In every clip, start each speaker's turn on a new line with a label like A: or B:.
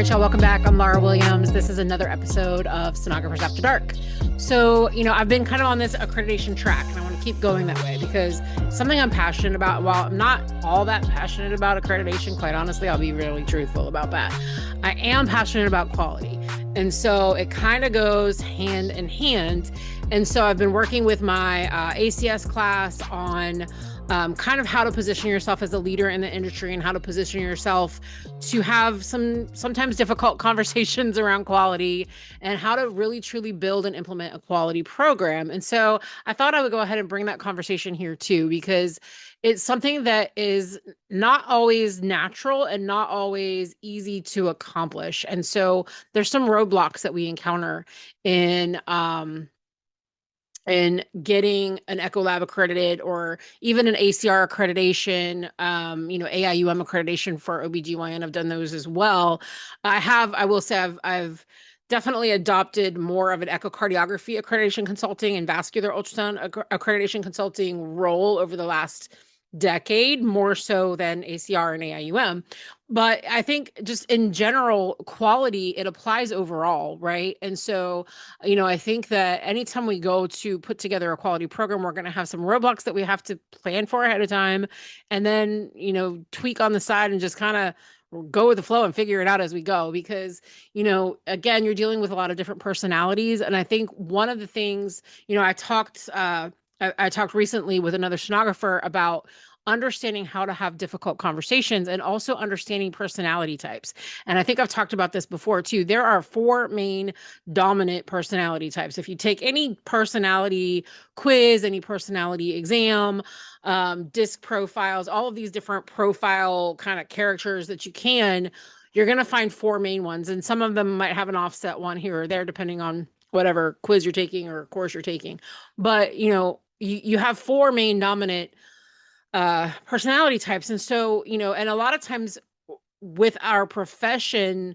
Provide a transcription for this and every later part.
A: right, y'all, welcome back. I'm Lara Williams. This is another episode of Sonographers After Dark. So, I've been kind of on this accreditation track, and I want to keep going that way because something I'm passionate about. While I'm not all that passionate about accreditation, quite honestly, I'll be really truthful about that. I am passionate about quality. And so it kind of goes hand in hand. And so I've been working with my ACS class on kind of how to position yourself as a leader in the industry and how to position yourself to have sometimes difficult conversations around quality and how to really truly build and implement a quality program. And so I thought I would go ahead and bring that conversation here too, because it's something that is not always natural and not always easy to accomplish. And so there's some roadblocks that we encounter in getting an Echo Lab accredited or even an ACR accreditation, AIUM accreditation for OBGYN. I've done those as well. I will say I've definitely adopted more of an echocardiography accreditation consulting and vascular ultrasound accreditation consulting role over the last decade, more so than ACR and AIUM. But I think just in general, quality, it applies overall, right? And so, I think that anytime we go to put together a quality program, we're going to have some roadblocks that we have to plan for ahead of time, and then, tweak on the side and just kind of go with the flow and figure it out as we go. Because, again, you're dealing with a lot of different personalities. And I think one of the things, I talked recently with another sonographer about understanding how to have difficult conversations and also understanding personality types. And I think I've talked about this before too. There are 4 main dominant personality types. If you take any personality quiz, any personality exam, disc profiles, all of these different profile kind of characters that you're going to find 4 main ones. And some of them might have an offset one here or there, depending on whatever quiz you're taking or course you're taking. But, you have 4 main dominant personality types. And so, and a lot of times with our profession,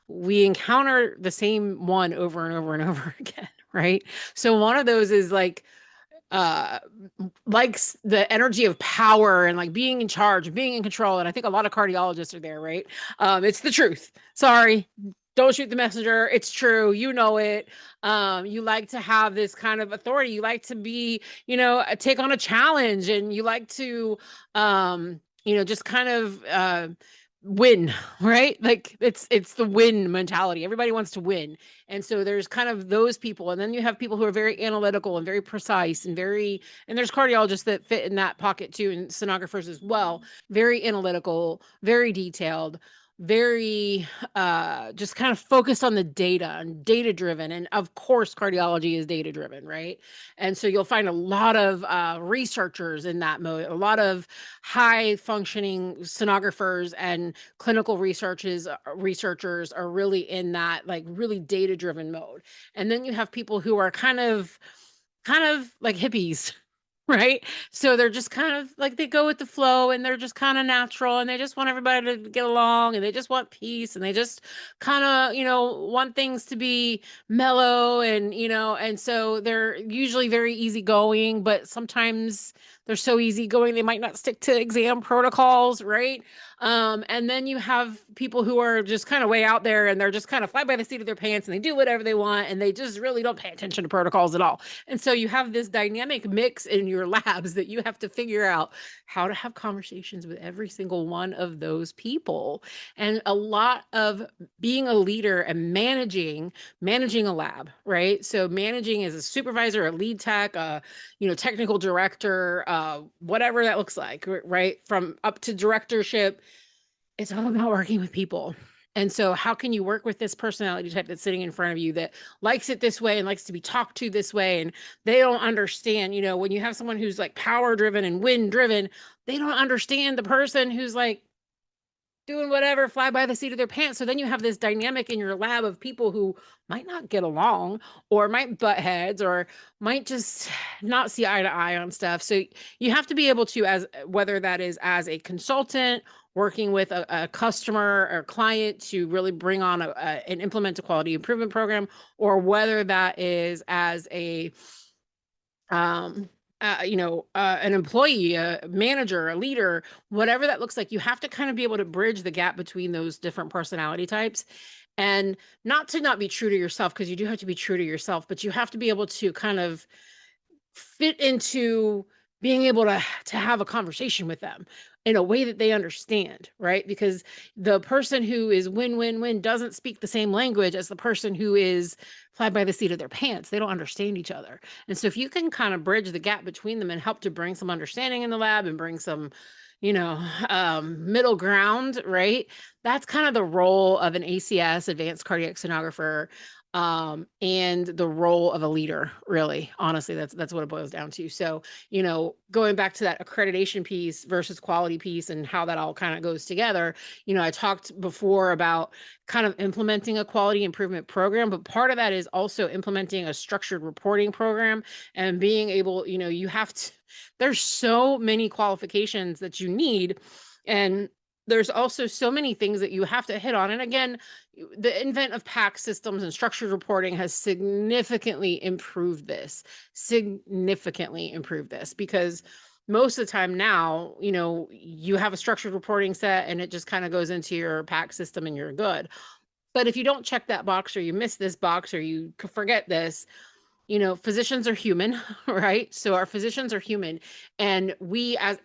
A: we encounter the same one over and over and over again, right? So one of those is like the energy of power and like being in charge, being in control. And I think a lot of cardiologists are there, right? It's the truth. Sorry. Don't shoot the messenger. It's true. You know it. You like to have this kind of authority. You like to be, take on a challenge, and you like to, just kind of win, right? Like it's the win mentality. Everybody wants to win. And so there's kind of those people. And then you have people who are very analytical and very precise and there's cardiologists that fit in that pocket too, and sonographers as well. Very analytical, very detailed, very just kind of focused on the data and data driven. And of course, cardiology is data driven, right? And so you'll find a lot of researchers in that mode, a lot of high functioning sonographers and clinical researchers are really in that like really data driven mode. And then you have people who are kind of like hippies, right? So they're just kind of like, they go with the flow and they're just kind of natural and they just want everybody to get along and they just want peace and they just kind of, want things to be mellow and, and so they're usually very easygoing, but sometimes they're so easygoing, they might not stick to exam protocols, right? And then you have people who are just kind of way out there and they're just kind of fly by the seat of their pants and they do whatever they want and they just really don't pay attention to protocols at all. And so you have this dynamic mix in your labs that you have to figure out how to have conversations with every single one of those people. And a lot of being a leader and managing a lab, right? So managing as a supervisor, a lead tech, technical director, whatever that looks like, right? From up to directorship, it's all about working with people. And so how can you work with this personality type that's sitting in front of you that likes it this way and likes to be talked to this way? And they don't understand, when you have someone who's like power driven and wind driven, they don't understand the person who's like doing whatever, fly by the seat of their pants. So then you have this dynamic in your lab of people who might not get along or might butt heads or might just not see eye to eye on stuff. So you have to be able to, as whether that is as a consultant working with a customer or client to really bring on and implement a quality improvement program, or whether that is as a an employee, a manager, a leader, whatever that looks like, you have to kind of be able to bridge the gap between those different personality types. And not to not be true to yourself, because you do have to be true to yourself, but you have to be able to kind of fit into being able to have a conversation with them in a way that they understand, right? Because the person who is win-win-win doesn't speak the same language as the person who is fly by the seat of their pants. They don't understand each other. And so if you can kind of bridge the gap between them and help to bring some understanding in the lab and bring some, middle ground, right? That's kind of the role of an ACS, advanced cardiac sonographer, and the role of a leader, really. Honestly, that's what it boils down to. So, going back to that accreditation piece versus quality piece and how that all kind of goes together, I talked before about kind of implementing a quality improvement program, but part of that is also implementing a structured reporting program and being able, you have to, there's so many qualifications that you need, and there's also so many things that you have to hit on. And again, the invent of PAC systems and structured reporting has significantly improved this, because most of the time now, you have a structured reporting set and it just kind of goes into your PAC system and you're good. But if you don't check that box, or you miss this box, or you forget this, physicians are human, right? So our physicians are human, and we as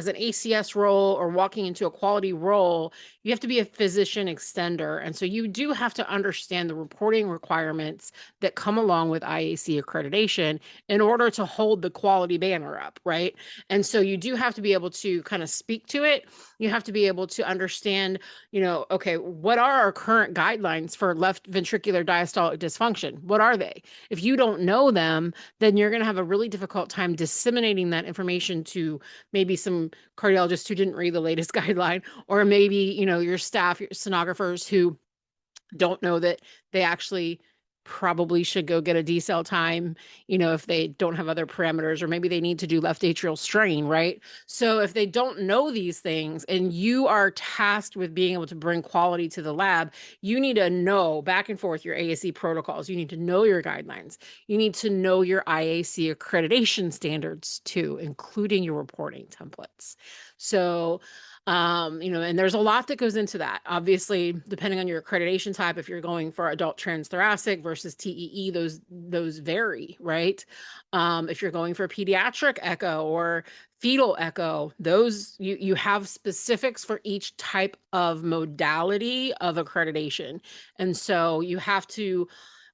A: an ACS role or walking into a quality role, you have to be a physician extender. And so you do have to understand the reporting requirements that come along with IAC accreditation in order to hold the quality banner up, right? And so you do have to be able to kind of speak to it. You have to be able to understand, okay, what are our current guidelines for left ventricular diastolic dysfunction? What are they? If you don't know them, then you're going to have a really difficult time disseminating that information to maybe some cardiologists who didn't read the latest guideline, or maybe, your staff, your sonographers who don't know that they actually probably should go get a decel time, if they don't have other parameters, or maybe they need to do left atrial strain, right? So if they don't know these things and you are tasked with being able to bring quality to the lab, you need to know back and forth your ASC protocols. You need to know your guidelines. You need to know your IAC accreditation standards too, including your reporting templates. So and there's a lot that goes into that. Obviously, depending on your accreditation type, if you're going for adult transthoracic versus TEE, those vary, right? If you're going for pediatric echo or fetal echo, those you have specifics for each type of modality of accreditation. And so you have to,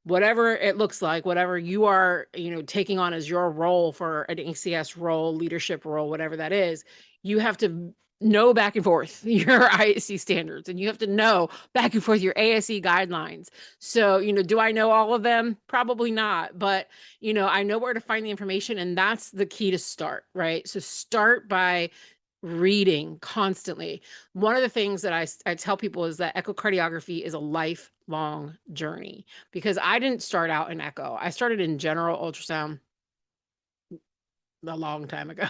A: whatever it looks like, whatever you are, taking on as your role for an ACS role, leadership role, whatever that is, you have to know back and forth your IAC standards, and you have to know back and forth your ASE guidelines. So, do I know all of them? Probably not, but, I know where to find the information, and that's the key to start, right? So start by reading constantly. One of the things that I tell people is that echocardiography is a lifelong journey, because I didn't start out in echo. I started in general ultrasound a long time ago.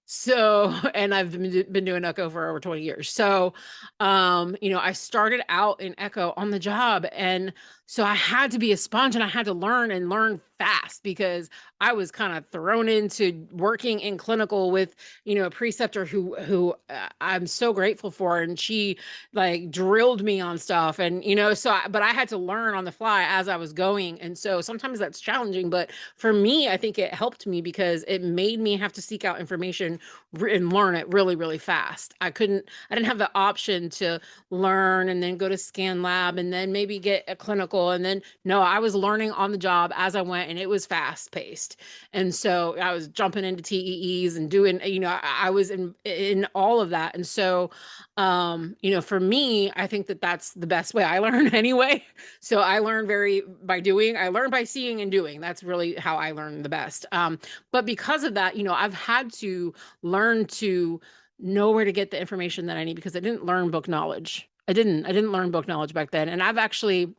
A: So, and I've been doing echo for over 20 years. So, I started out in echo on the job. And so I had to be a sponge, and I had to learn fast, because I was kind of thrown into working in clinical with, a preceptor who I'm so grateful for. And she like drilled me on stuff, and, but I had to learn on the fly as I was going. And so sometimes that's challenging, but for me, I think it helped me because it made me have to seek out information and learn it really, really fast. I didn't have the option to learn and then go to scan lab and then maybe get a clinical. And then, no, I was learning on the job as I went, and it was fast paced. And so I was jumping into TEEs and doing, I was in all of that. And so, for me, I think that that's the best way I learn anyway. So I learn by doing. I learn by seeing and doing. That's really how I learn the best. But because of that, I've had to learn to know where to get the information that I need, because I didn't learn book knowledge. I didn't learn book knowledge back then. And I've actually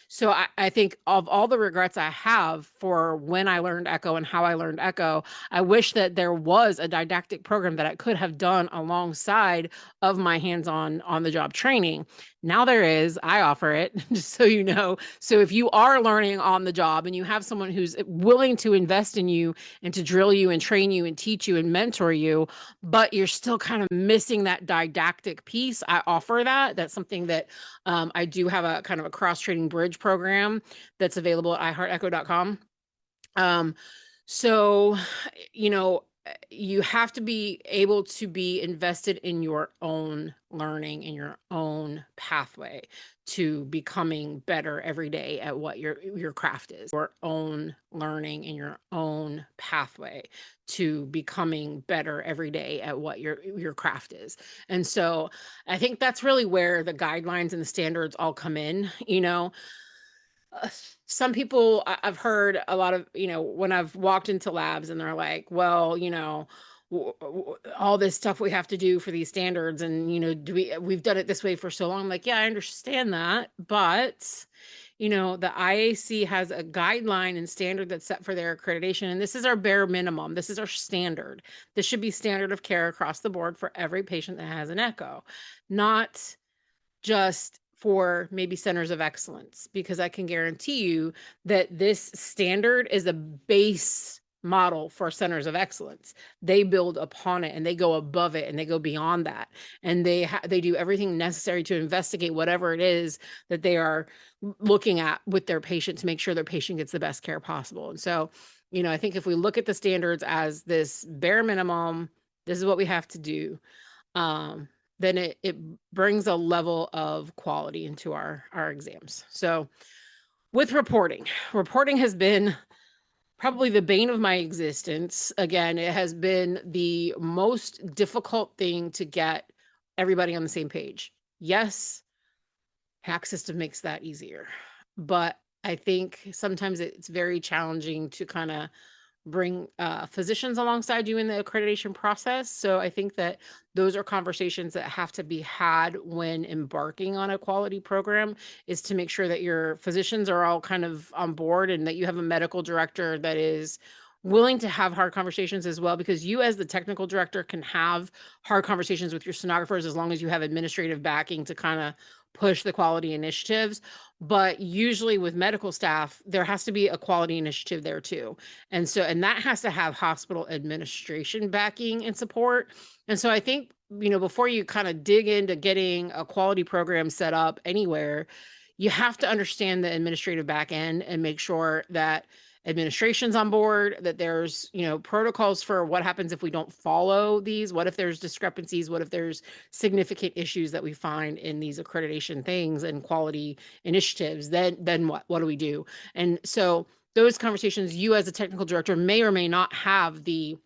A: so I think of all the regrets I have for when I learned Echo and how I learned Echo, I wish that there was a didactic program that I could have done alongside of my hands-on on the job training. Now there is, I offer it, just so you know. So if you are learning on the job and you have someone who's willing to invest in you and to drill you and train you and teach you and mentor you, but you're still kind of missing that didactic piece, I offer that. That's something that I do have a kind of a cross-training bridge program that's available at iheartecho.com. So, you know, you have to be able to be invested in your own learning, in your own pathway to becoming better every day at what your craft is. Your own learning in your own pathway to becoming better every day at what your craft is. And so I think that's really where the guidelines and the standards all come in, you know. Some people I've heard a lot of, you know, when I've walked into labs and they're like, well, you know, all this stuff we have to do for these standards, and you know, we've done it this way for so long. I'm like, yeah, I understand that, but you know, the IAC has a guideline and standard that's set for their accreditation, and this is our bare minimum. This is our standard. This should be standard of care across the board for every patient that has an echo, not just for maybe centers of excellence, because I can guarantee you that this standard is a base model for centers of excellence. They build upon it and they go above it and they go beyond that. And they do everything necessary to investigate whatever it is that they are looking at with their patient to make sure their patient gets the best care possible. And so, you know, I think if we look at the standards as this bare minimum, this is what we have to do. Then it brings a level of quality into our exams. So with reporting has been probably the bane of my existence. Again, it has been the most difficult thing to get everybody on the same page. Yes, hack system makes that easier, but I think sometimes it's very challenging to kind of bring physicians alongside you in the accreditation process. So I think that those are conversations that have to be had when embarking on a quality program, is to make sure that your physicians are all kind of on board and that you have a medical director that is willing to have hard conversations as well, because you as the technical director can have hard conversations with your sonographers as long as you have administrative backing to kind of push the quality initiatives. But usually with medical staff, there has to be a quality initiative there too. And so, and that has to have hospital administration backing and support. And so I think, you know, before you kind of dig into getting a quality program set up anywhere, you have to understand the administrative back end and make sure that administration's on board, that there's, you know, protocols for what happens if we don't follow these. What if there's discrepancies? What if there's significant issues that we find in these accreditation things and quality initiatives? Then what do we do? And so those conversations, you as a technical director may or may not have the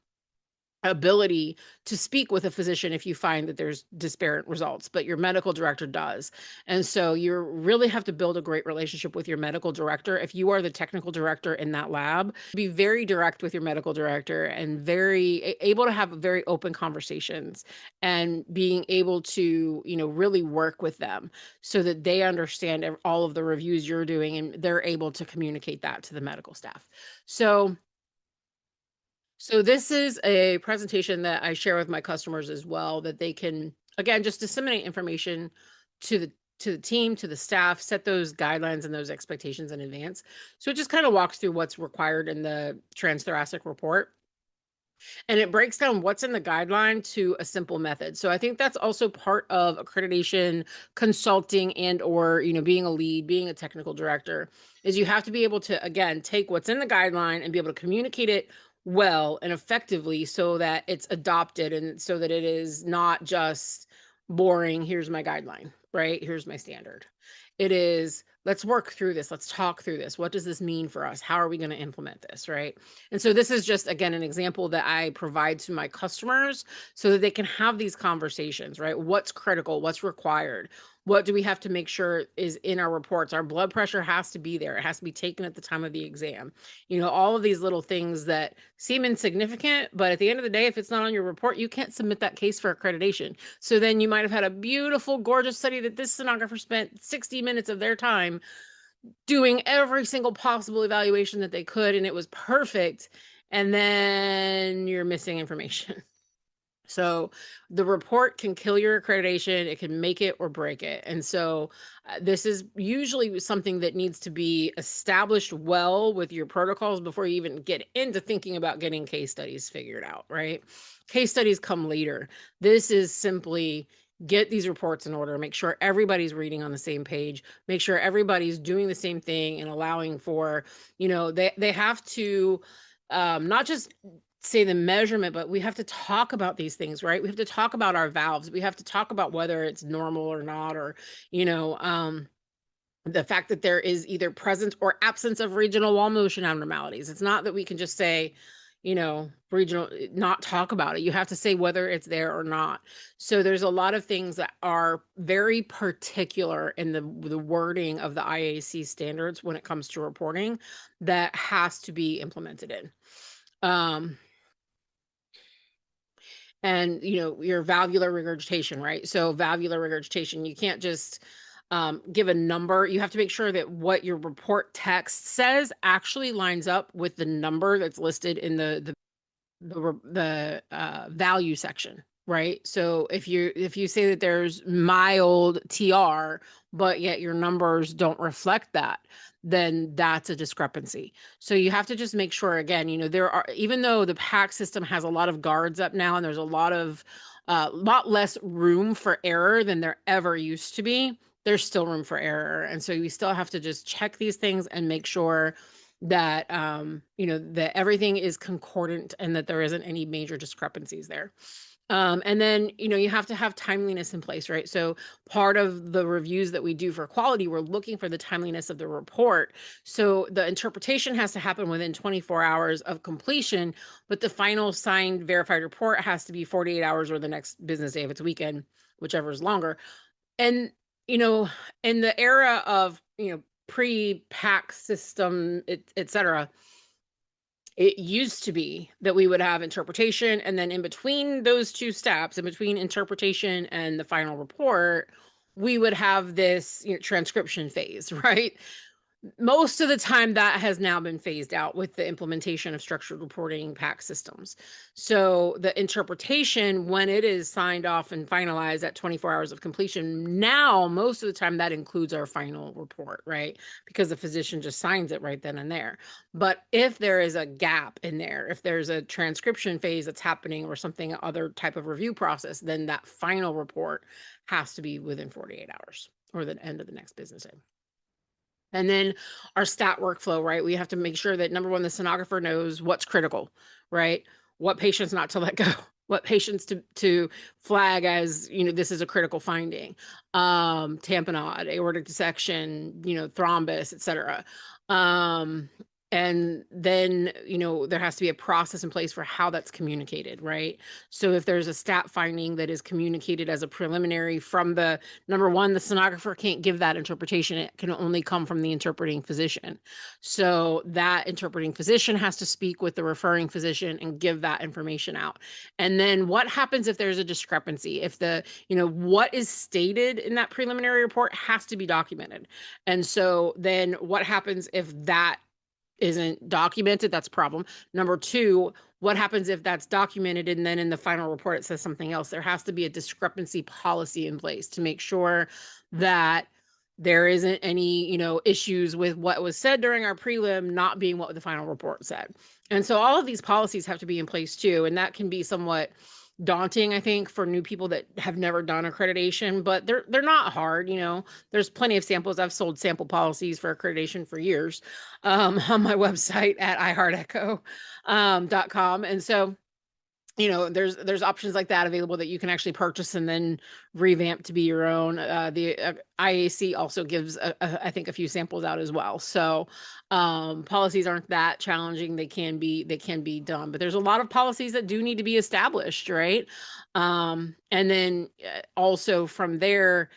A: ability to speak with a physician if you find that there's disparate results, but your medical director does. And so you really have to build a great relationship with your medical director. If you are the technical director in that lab, be very direct with your medical director and very able to have very open conversations, and being able to, you know, really work with them so that they understand all of the reviews you're doing and they're able to communicate that to the medical staff. So this is a presentation that I share with my customers as well, that they can, again, just disseminate information to the team, to the staff, set those guidelines and those expectations in advance. So it just kind of walks through what's required in the transthoracic report. And it breaks down what's in the guideline to a simple method. So I think that's also part of accreditation consulting and or, you know, being a lead, being a technical director, is you have to be able to, again, take what's in the guideline and be able to communicate it well and effectively so that it's adopted and so that it is not just boring, here's my guideline, right? Here's my standard. It is let's work through this. Let's talk through this. What does this mean for us? How are we going to implement this? Right. And so this is just, again, an example that I provide to my customers so that they can have these conversations, right? What's critical? What's required? What do we have to make sure is in our reports? Our blood pressure has to be there. It has to be taken at the time of the exam. All of these little things that seem insignificant, but at the end of the day, if it's not on your report, you can't submit that case for accreditation. So then you might have had a beautiful, gorgeous study that this sonographer spent 60 minutes of their time doing every single possible evaluation that they could, and it was perfect. And then you're missing information. So the report can kill your accreditation. It can make it or break it. And so this is usually something that needs to be established well with your protocols before you even get into thinking about getting case studies figured out, right? Case studies come later. This is simply get these reports in order, make sure everybody's reading on the same page, make sure everybody's doing the same thing and allowing for, they have to not just say the measurement, but we have to talk about these things, right? We have to talk about our valves. We have to talk about whether it's normal or not, or, the fact that there is either presence or absence of regional wall motion abnormalities. It's not that we can just say, regional, not talk about it. You have to say whether it's there or not. So there's a lot of things that are very particular in the wording of the IAC standards when it comes to reporting that has to be implemented in. And your valvular regurgitation, right? So valvular regurgitation, you can't just give a number. You have to make sure that what your report text says actually lines up with the number that's listed in the value section, right? So if you say that there's mild TR, but yet your numbers don't reflect that, then that's a discrepancy. So you have to just make sure, again, there are, even though the PAC system has a lot of guards up now and there's a lot less room for error than there ever used to be, there's still room for error. And so we still have to just check these things and make sure that, that everything is concordant and that there isn't any major discrepancies there. And then, you have to have timeliness in place, right? So part of the reviews that we do for quality, we're looking for the timeliness of the report. So the interpretation has to happen within 24 hours of completion, but the final signed verified report has to be 48 hours or the next business day if it's a weekend, whichever is longer. And, in the era of, pre-PAC system, et cetera, it used to be that we would have interpretation, and then in between those two steps, in between interpretation and the final report, we would have this transcription phase, right? Most of the time that has now been phased out with the implementation of structured reporting PAC systems. So the interpretation, when it is signed off and finalized at 24 hours of completion, now most of the time that includes our final report, right? Because the physician just signs it right then and there. But if there is a gap in there, if there's a transcription phase that's happening or something, other type of review process, then that final report has to be within 48 hours or the end of the next business day. And then our stat workflow, right? We have to make sure that, number one, the sonographer knows what's critical, right? What patients not to let go, what patients to flag as, this is a critical finding, tamponade, aortic dissection, thrombus, et cetera. And then, there has to be a process in place for how that's communicated, right? So if there's a stat finding that is communicated as a preliminary from the, number one, the sonographer can't give that interpretation. It can only come from the interpreting physician. So that interpreting physician has to speak with the referring physician and give that information out. And then what happens if there's a discrepancy? If what is stated in that preliminary report has to be documented. And so then what happens if that isn't documented? That's a problem. Number two, what happens if that's documented and then in the final report it says something else? There has to be a discrepancy policy in place to make sure that there isn't any, issues with what was said during our prelim not being what the final report said. And so all of these policies have to be in place too. And that can be somewhat daunting, I think, for new people that have never done accreditation, but they're not hard. There's plenty of samples. I've sold sample policies for accreditation for years on my website at iHeartEcho.com. And so there's options like that available that you can actually purchase and then revamp to be your own. The IAC also gives I think a few samples out as well. So policies aren't that challenging. They can be done, but there's a lot of policies that do need to be established, right? And then also from there,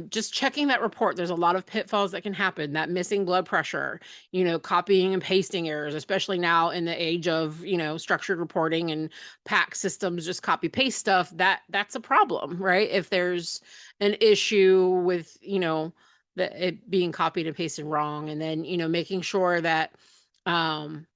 A: just checking that report. There's a lot of pitfalls that can happen. That missing blood pressure, copying and pasting errors, especially now in the age of, structured reporting and pack systems, just copy paste stuff, that's a problem, right? If there's an issue with, it being copied and pasted wrong, and then, making sure that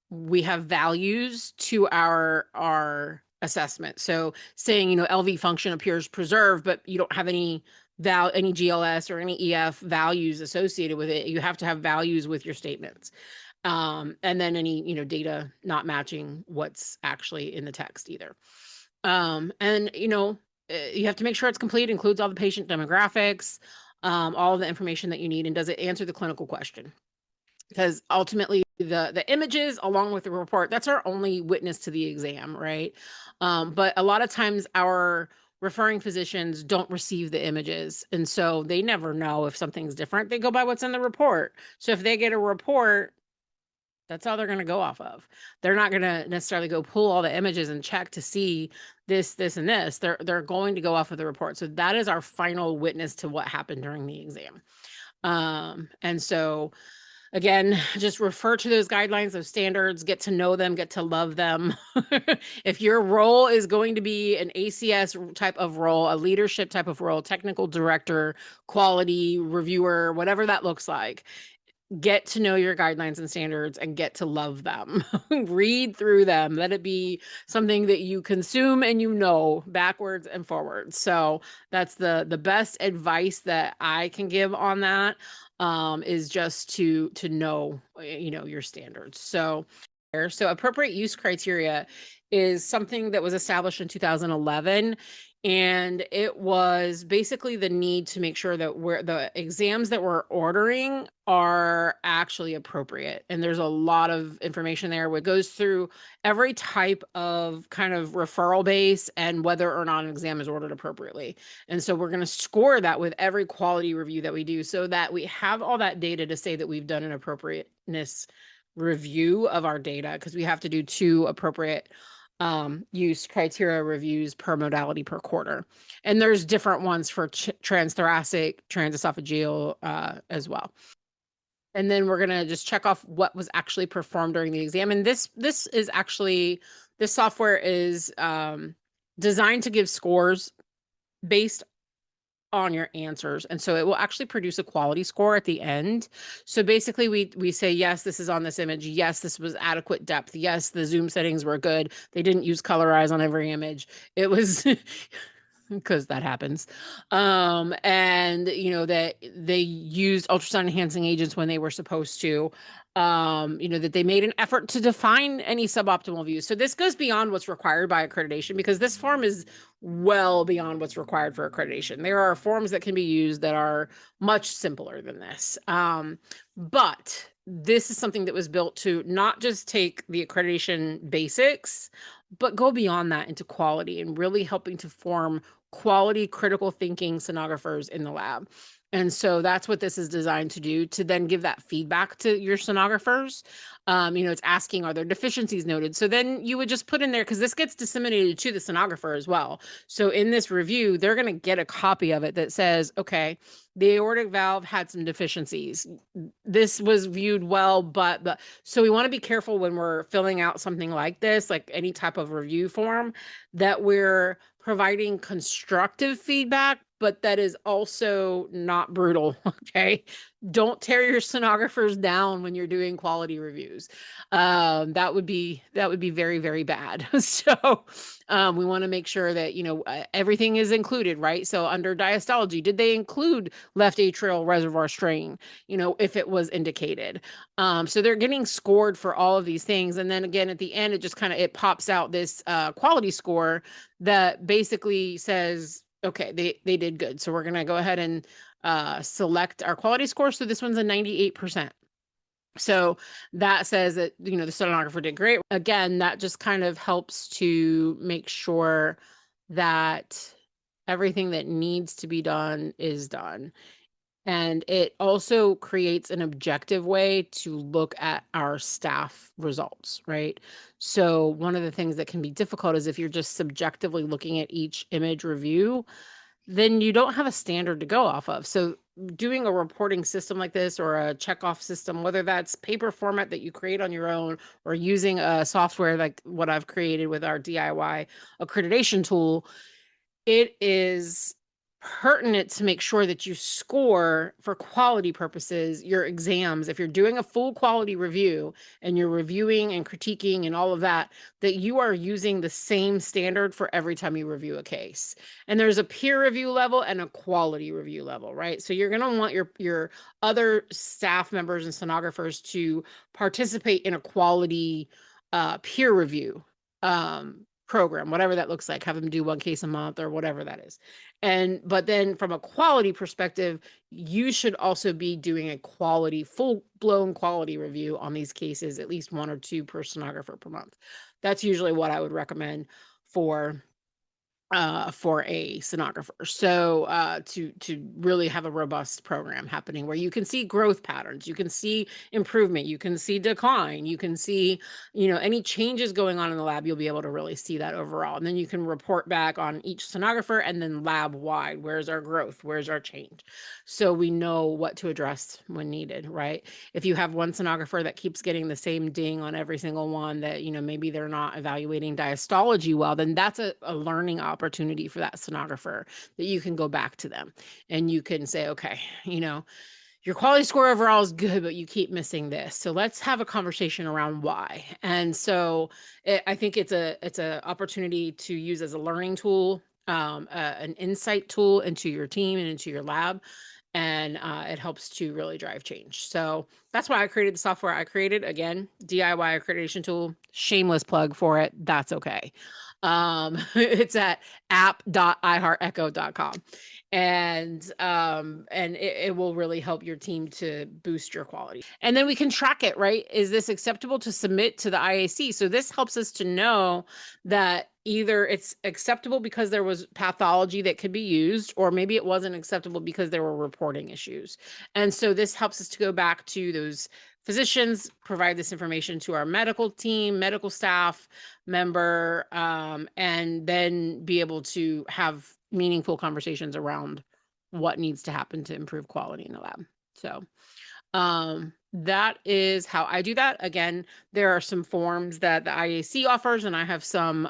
A: we have values to our assessment. So saying, LV function appears preserved, but you don't have any GLS or any EF values associated with it. You have to have values with your statements. And then any, data not matching what's actually in the text either. And, you have to make sure it's complete, includes all the patient demographics, all the information that you need, and does it answer the clinical question? Because ultimately the images along with the report, that's our only witness to the exam, right? But a lot of times our referring physicians don't receive the images, and so they never know if something's different. They go by what's in the report. So if they get a report, that's all they're going to go off of. They're not going to necessarily go pull all the images and check to see this, and this. They're going to go off of the report. So that is our final witness to what happened during the exam. And so again, just refer to those guidelines, those standards, get to know them, get to love them. If your role is going to be an ACS type of role, a leadership type of role, technical director, quality reviewer, whatever that looks like, get to know your guidelines and standards and get to love them. Read through them. Let it be something that you consume and backwards and forwards. So that's the best advice that I can give on that, is just to know, your standards. So appropriate use criteria is something that was established in 2011. And it was basically the need to make sure that the exams that we're ordering are actually appropriate. And there's a lot of information there which goes through every type of kind of referral base and whether or not an exam is ordered appropriately. And so we're going to score that with every quality review that we do so that we have all that data to say that we've done an appropriateness review of our data, because we have to do 2 appropriate use criteria reviews per modality per quarter. And there's different ones for transthoracic, transesophageal as well. And then we're going to just check off what was actually performed during the exam. And this software is designed to give scores based on your answers. And so it will actually produce a quality score at the end. So basically we say, yes, this is on this image. Yes, this was adequate depth. Yes, the zoom settings were good. They didn't use colorize on every image. It was because that happens. And that they used ultrasound enhancing agents when they were supposed to. That they made an effort to define any suboptimal views. So this goes beyond what's required by accreditation, because this form is well beyond what's required for accreditation. There are forms that can be used that are much simpler than this. But this is something that was built to not just take the accreditation basics, but go beyond that into quality and really helping to form quality critical thinking sonographers in the lab. And so that's what this is designed to do, to then give that feedback to your sonographers. It's asking, are there deficiencies noted? So then you would just put in there, because this gets disseminated to the sonographer as well. So in this review, they're going to get a copy of it that says, okay, the aortic valve had some deficiencies. This was viewed well, but so we want to be careful when we're filling out something like this, like any type of review form, that we're providing constructive feedback, but that is also not brutal. Okay. Don't tear your sonographers down when you're doing quality reviews. That would be very, very bad. So we want to make sure that, everything is included, right? So under diastology, did they include left atrial reservoir strain, if it was indicated? So they're getting scored for all of these things. And then again, at the end, it just it pops out this quality score that basically says, okay, they did good. So we're going to go ahead and select our quality score. So this one's a 98%. So that says that, the sonographer did great. Again, that just kind of helps to make sure that everything that needs to be done is done. And it also creates an objective way to look at our staff results, right? So one of the things that can be difficult is if you're just subjectively looking at each image review, then you don't have a standard to go off of. So doing a reporting system like this or a checkoff system, whether that's paper format that you create on your own or using a software like what I've created with our DIY accreditation tool, it is pertinent to make sure that you score for quality purposes your exams. If you're doing a full quality review and you're reviewing and critiquing and all of that, that you are using the same standard for every time you review a case. And there's a peer review level and a quality review level, right? So you're going to want your other staff members and sonographers to participate in a quality peer review program, whatever that looks like. Have them do one case a month or whatever that is. But then from a quality perspective, you should also be doing a quality, full-blown quality review on these cases, at least 1 or 2 per sonographer per month. That's usually what I would recommend for a sonographer. So to really have a robust program happening where you can see growth patterns, you can see improvement, you can see decline, you can see, any changes going on in the lab, you'll be able to really see that overall. And then you can report back on each sonographer and then lab wide, where's our growth, where's our change? So we know what to address when needed, right? If you have one sonographer that keeps getting the same ding on every single one that, maybe they're not evaluating diastology well, then that's a learning opportunity for that sonographer that you can go back to them and you can say, okay, your quality score overall is good, but you keep missing this. So let's have a conversation around why. And so I think it's a opportunity to use as a learning tool, an insight tool into your team and into your lab. And it helps to really drive change. So that's why I created the software I created. Again, DIY accreditation tool, shameless plug for it. That's okay. It's at app.iheartecho.com. And it will really help your team to boost your quality. And then we can track it, right? Is this acceptable to submit to the IAC? So this helps us to know that either it's acceptable because there was pathology that could be used, or maybe it wasn't acceptable because there were reporting issues. And so this helps us to go back to those physicians, provide this information to our medical team, medical staff member, and then be able to have meaningful conversations around what needs to happen to improve quality in the lab. So that is how I do that. Again, there are some forms that the IAC offers, and I have some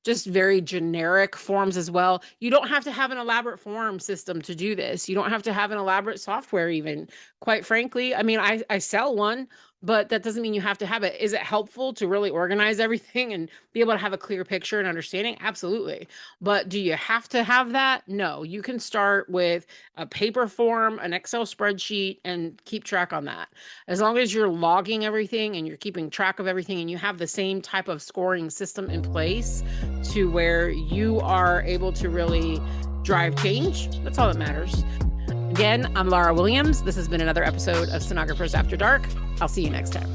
A: just very generic forms as well. You don't have to have an elaborate form system to do this. You don't have to have an elaborate software even. Quite frankly, I mean, I sell one, but that doesn't mean you have to have it. Is it helpful to really organize everything and be able to have a clear picture and understanding? Absolutely. But do you have to have that? No, you can start with a paper form, an Excel spreadsheet, and keep track on that. As long as you're logging everything and you're keeping track of everything and you have the same type of scoring system in place to where you are able to really drive change, that's all that matters. Again, I'm Lara Williams. This has been another episode of Sonographers After Dark. I'll see you next time.